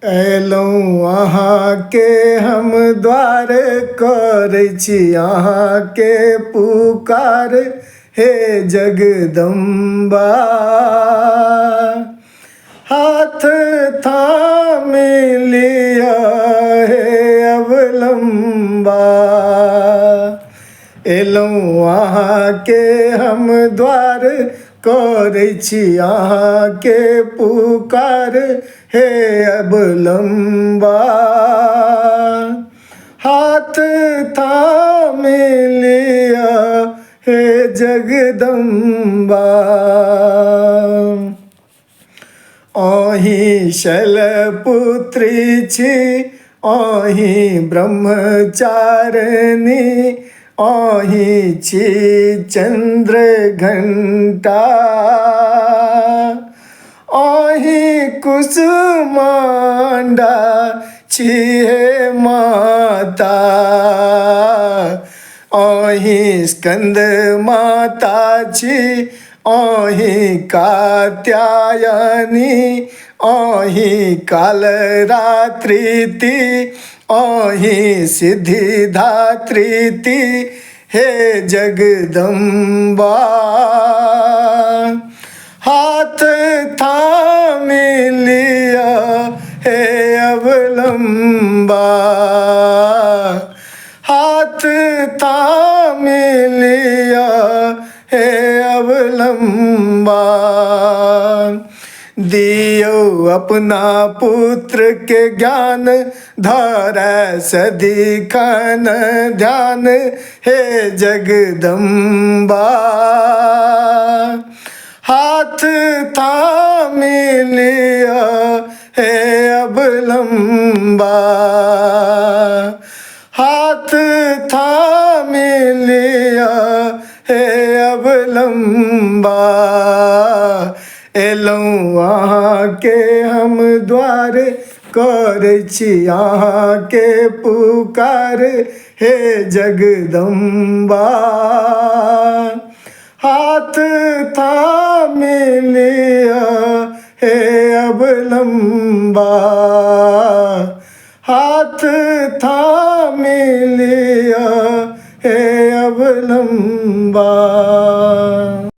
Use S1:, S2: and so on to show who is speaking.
S1: अयलहुँ अहाँके हम द्वार करै छी अहाँके पुकार हे जगदम्बा। हाथ थामी लिअ हे अवलम्बा। अयलहुँ अहाँके हम द्वार करै छी अहाँके पुकार हे अवलम्बा। हाथ थामी लिअ हे जगदम्बा। अहीं शैलपुत्री छी अहीं ब्रह्मचारिणी अहीं छी चन्द्रघण्टा। अहीं कुसुमाण्डा छी हे माता। अहीं स्कन्द माता छी अहीं कात्यायनी अहीं कालरात्रिति अहीं सिद्धिदात्रिति हे जगदम्बा। हाथ थामी लिअ हे अवलम्बा। हाथ थामी लिअ हे अवलम्बा। दियौ अपना पुत्र के ज्ञान धरै सदिखन ध्यान हे जगदम्बा। हाथ थामी लिअ हे अवलम्बा। हाथ थामी लिअ हे अवलम्बा। अयलहुँ अहाँके हम द्वार करै छी अहाँके पुकार हे जगदम्बा। हाथ थामी लिअ हे अवलम्बा। हाथ थामी लिअ हे अवलम्बा।